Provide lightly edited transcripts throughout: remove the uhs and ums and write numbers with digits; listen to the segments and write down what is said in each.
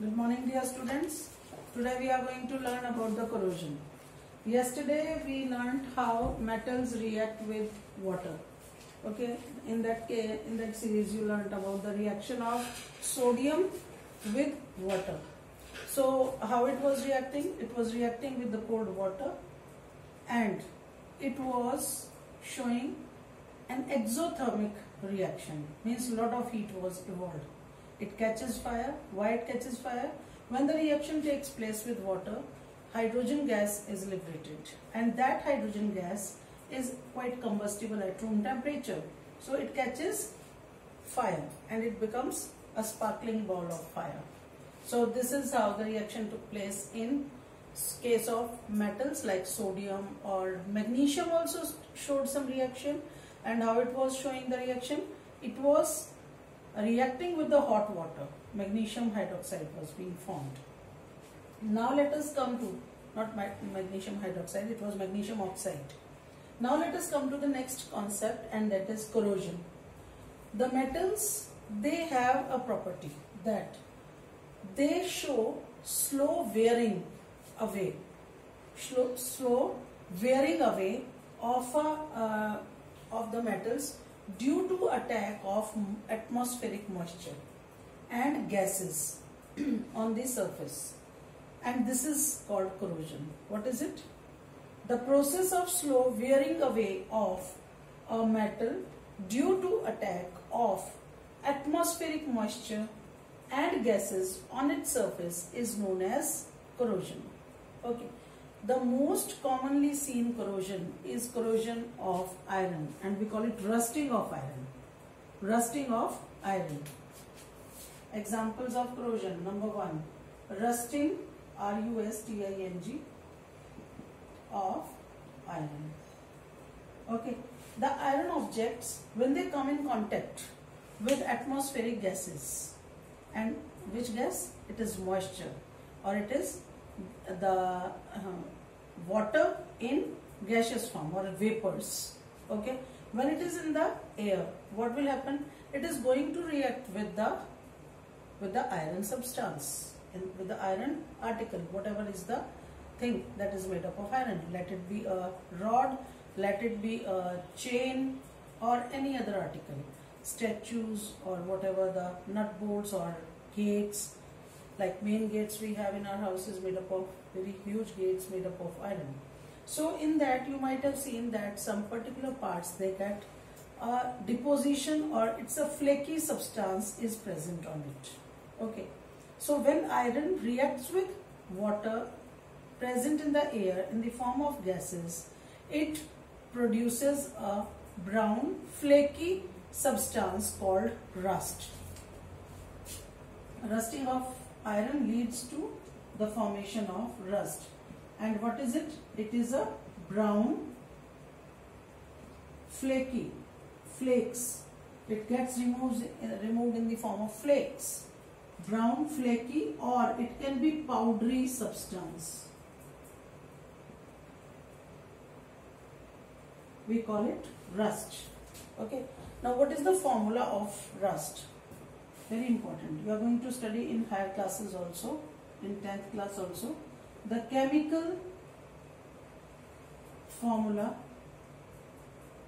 Good morning, dear students. Today we are going to learn about the corrosion. Yesterday we learned how metals react with water. Okay, in that series you learned about the reaction of sodium with water. So how it was reacting? It was reacting with the cold water, and it was showing an exothermic reaction. Means a lot of heat was evolved. It catches fire. Why it catches fire? When the reaction takes place with water, hydrogen gas is liberated, and that hydrogen gas is quite combustible at room temperature. So it catches fire and it becomes a sparkling ball of fire. So this is how the reaction took place in case of metals like sodium or magnesium. Also showed some reaction, and how it was showing the reaction? It was reacting with the hot water. Magnesium hydroxide was being formed. Now let us come to, not magnesium hydroxide, it was magnesium oxide. Now let us come to the next concept, and that is corrosion. The metals, they have a property that they show slow wearing away, slow wearing away of the metals due to attack of atmospheric moisture and gases on the surface, and this is called corrosion. What is it? The process of slow wearing away of a metal due to attack of atmospheric moisture and gases on its surface is known as corrosion. Okay. The most commonly seen corrosion is corrosion of iron, and we call it rusting of iron. Rusting of iron. Examples of corrosion. Number 1, rusting, R-U-S-T-I-N-G, of iron. Okay. The iron objects, when they come in contact with atmospheric gases, and which gas? It is moisture, or it is the water in gaseous form or vapors. Okay, when it is in the air, what will happen? It is going to react with the iron substance, with the iron article, whatever is the thing that is made up of iron. Let it be a rod, let it be a chain, or any other article, statues, or whatever the nut bolts or gates. Like main gates we have in our house is made up of very huge gates made up of iron. So in that you might have seen that some particular parts, they get a deposition, or it's a flaky substance is present on it. Okay. So when iron reacts with water present in the air in the form of gases, it produces a brown flaky substance called rust. Rusting of iron leads to the formation of rust. And what is it? It is a brown flaky flakes. It gets removed in the form of flakes. Brown flaky, or it can be powdery substance. We call it rust. Okay. Now what is the formula of rust? Very important. You are going to study in higher classes also, in 10th class also. The chemical formula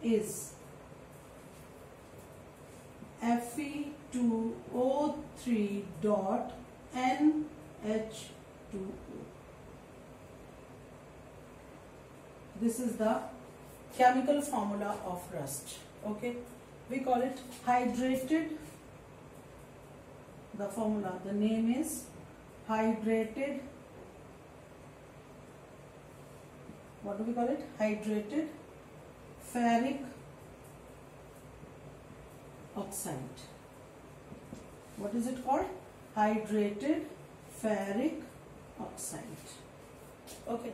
is Fe2O3 dot NH2O. This is the chemical formula of rust. Okay. We call it hydrated. The formula, the name is hydrated, what do we call it? Hydrated ferric oxide. What is it called? Hydrated ferric oxide. Okay.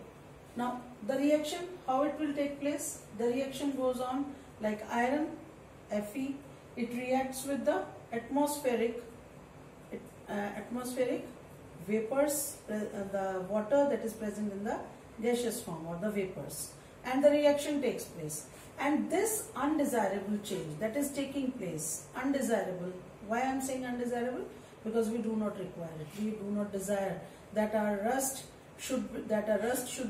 Now the reaction, how it will take place? The reaction goes on like iron, Fe. It reacts with the atmospheric vapors, the water that is present in the gaseous form, or the vapors, and the reaction takes place. And this undesirable change that is taking place, undesirable, why I am saying undesirable? because we do not require it. We do not desire that our rust should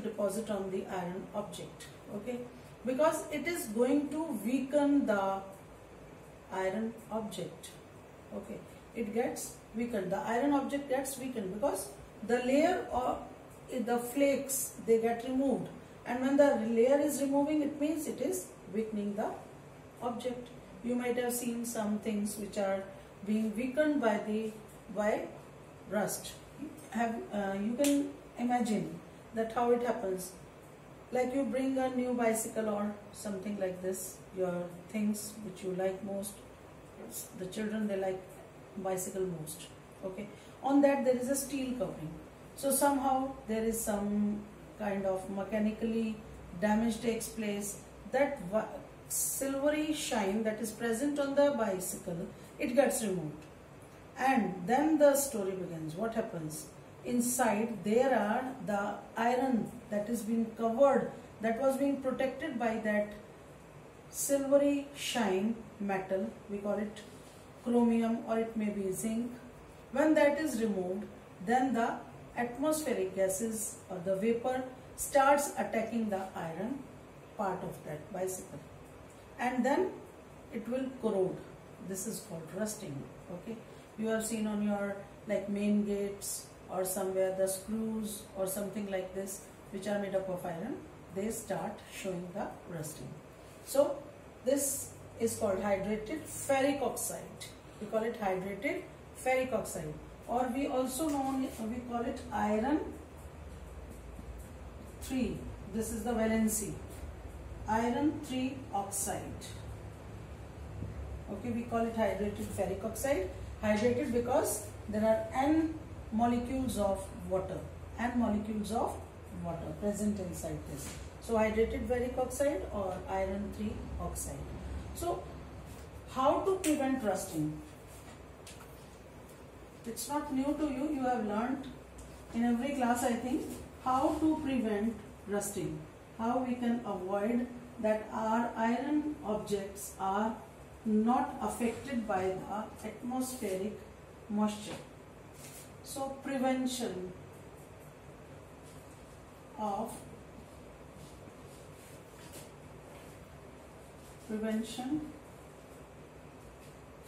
deposit on the iron object. Okay, because it is going to weaken the iron object. Okay, it gets weakened. The iron object gets weakened because the layer or the flakes, they get removed, and when the layer is removing, it means it is weakening the object. You might have seen some things which are being weakened by rust. You can imagine that how it happens. Like you bring a new bicycle or something like this, your things which you like most. The children, they like bicycle most. Okay, on that there is a steel covering. So somehow there is some kind of mechanically damage takes place. That silvery shine that is present on the bicycle, it gets removed, and then the story begins. What happens? Inside there are the iron that is being covered, that was being protected by that silvery shine metal. We call it chromium, or it may be zinc. When that is removed, then the atmospheric gases or the vapor starts attacking the iron part of that bicycle, and then it will corrode. This is called rusting. Okay, you have seen on your like main gates or somewhere the screws or something like this which are made up of iron, they start showing the rusting. So this is called hydrated ferric oxide. We call it hydrated ferric oxide, or we also we call it iron 3. This is the valency, iron 3 oxide. Okay, we call it hydrated ferric oxide. Hydrated because there are N molecules of water present inside this. So hydrated ferric oxide or iron 3 oxide. So how to prevent rusting? It's not new to you. You have learnt in every class, I think, how to prevent rusting. How we can avoid that our iron objects are not affected by the atmospheric moisture. So prevention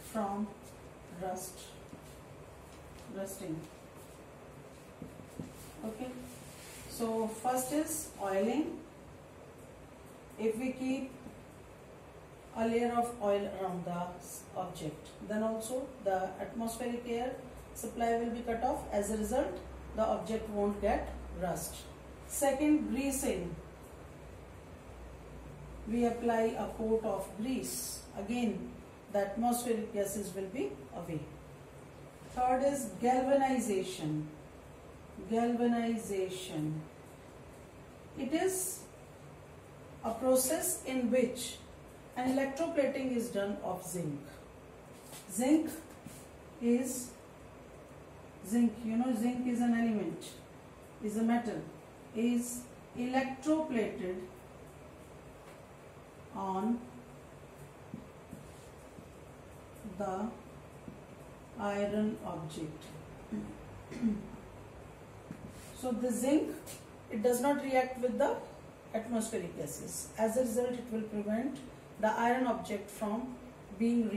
from rusting. Okay, so first is oiling. If we keep a layer of oil around the object, then also the atmospheric air supply will be cut off. As a result, the object won't get rust. Second, greasing. We apply a coat of grease. Again, the atmospheric gases will be away. Third is galvanization. Galvanization. It is a process in which an electroplating is done of zinc. Zinc, you know, zinc is an element, is a metal, is electroplated on the iron object. So the zinc, it does not react with the atmospheric gases. As a result, it will prevent the iron object from being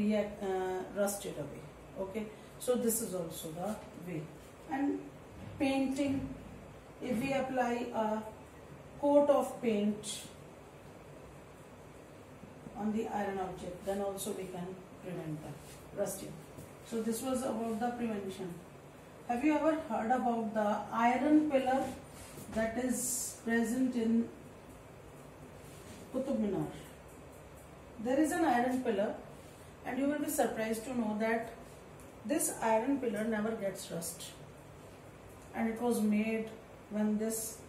rusted away. Okay, so this is also the way. And painting, if we apply a coat of paint on the iron object, then also we can prevent the rusting. So this was about the prevention. Have you ever heard about the iron pillar that is present in Qutub Minar? There is an iron pillar, and you will be surprised to know that this iron pillar never gets rust. And it was made when this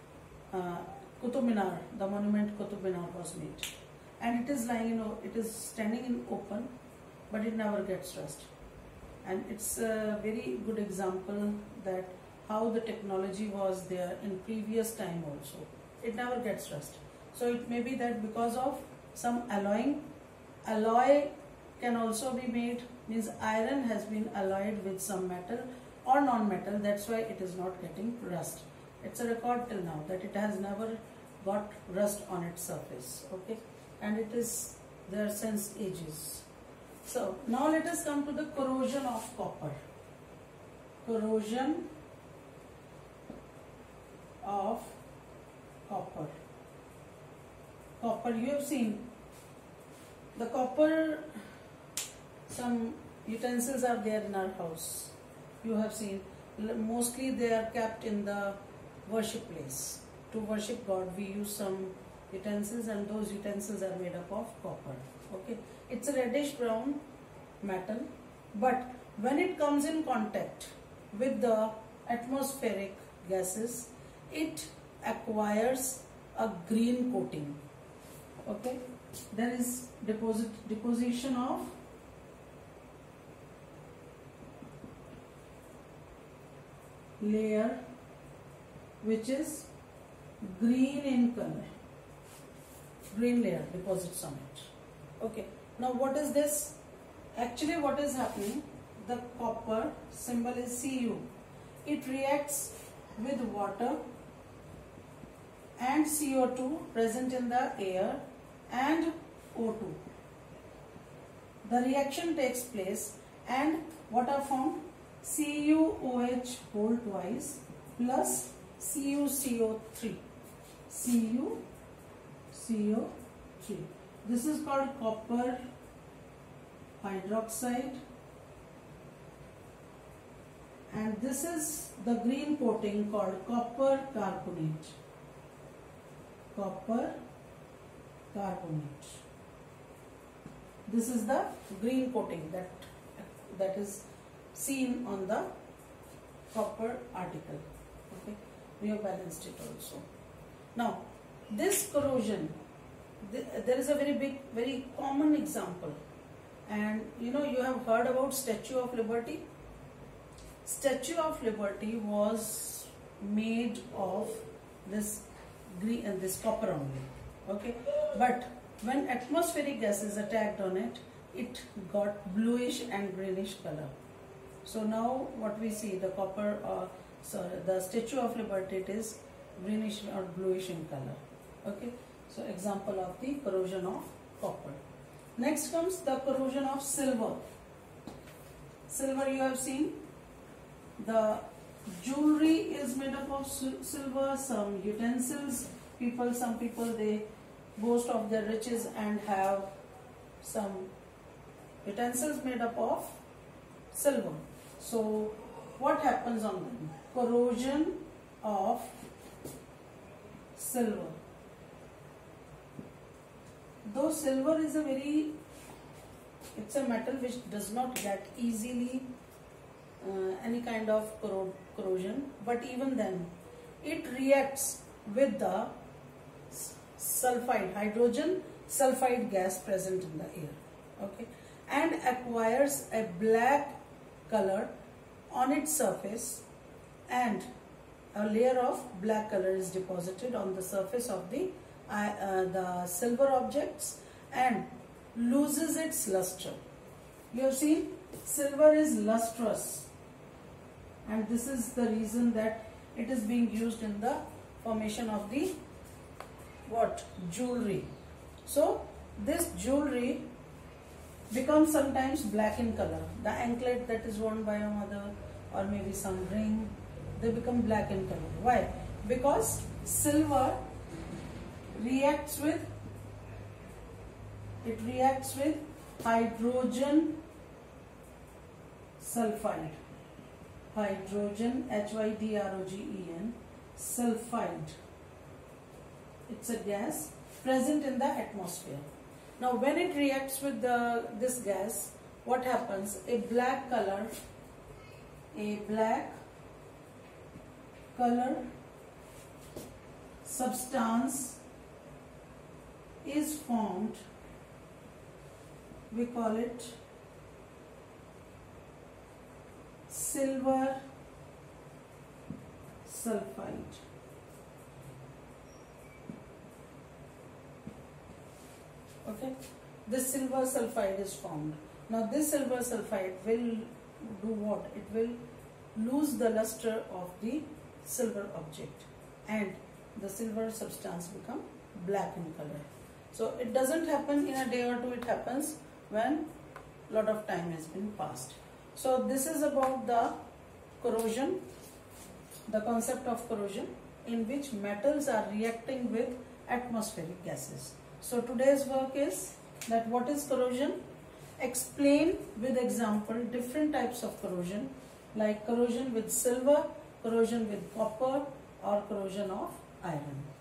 Qutub Minar, the monument Qutub Minar, was made. And it is lying, it is standing in open, but it never gets rust. And it's a very good example that how the technology was there in previous time also. It never gets rust. So it may be that because of some alloy can also be made, means iron has been alloyed with some metal or non-metal, that's why it is not getting rust. It's a record till now that it has never got rust on its surface, okay, and it is there since ages. So now let us come to the corrosion of copper. Corrosion of copper. Copper, you have seen the copper, some utensils are there in our house. You have seen mostly they are kept in the worship place. To worship God we use some utensils, and those utensils are made up of copper. Okay, it's a reddish brown metal, but when it comes in contact with the atmospheric gases, it acquires a green coating. Okay, there is deposition of layer which is green in color. Green layer deposits on it. Okay, now what is this? Actually what is happening, the copper symbol is Cu. It reacts with water and CO2 present in the air and O2. The reaction takes place and what are formed? CuOH whole twice plus CuCO3. CuCO3. This is called copper hydroxide, and this is the green coating called copper carbonate. Copper carbonate. This is the green coating that is seen on the copper article. Okay, we have balanced it also. Now this corrosion, there is a very common example, and you have heard about Statue of Liberty. Statue of Liberty was made of this green and this copper only. Okay, but when atmospheric gases attacked on it, it got bluish and greenish color. So now what we see, the copper, the Statue of Liberty, it is greenish or bluish in color. Okay, so example of the corrosion of copper. Next comes the corrosion of silver. Silver, you have seen, the jewelry is made up of silver. Some utensils, some people they boast of their riches and have some utensils made up of silver. So what happens on them? Corrosion of silver. Though silver is it's a metal which does not get easily any kind of corrosion, but even then it reacts with the sulfide, hydrogen sulfide gas present in the air. Okay, and acquires a black color on its surface, and a layer of black color is deposited on the surface of the silver objects and loses its luster. You have seen silver is lustrous, and this is the reason that it is being used in the formation of the jewelry. So this jewelry becomes sometimes black in color. The anklet that is worn by a mother, or maybe some ring, they become black in color. Why? Because silver reacts with hydrogen sulfide. Hydrogen, Hydrogen, sulfide. It's a gas present in the atmosphere. Now when it reacts with this gas, what happens? A black color substance is formed. We call it silver sulfide. Okay, this silver sulfide is formed. Now this silver sulfide will do what? It will lose the luster of the silver object and the silver substance become black in color. So it doesn't happen in a day or two, it happens when lot of time has been passed. So this is about the corrosion, the concept of corrosion in which metals are reacting with atmospheric gases. So today's work is that what is corrosion? Explain with example different types of corrosion, like corrosion with silver, corrosion with copper, or corrosion of iron.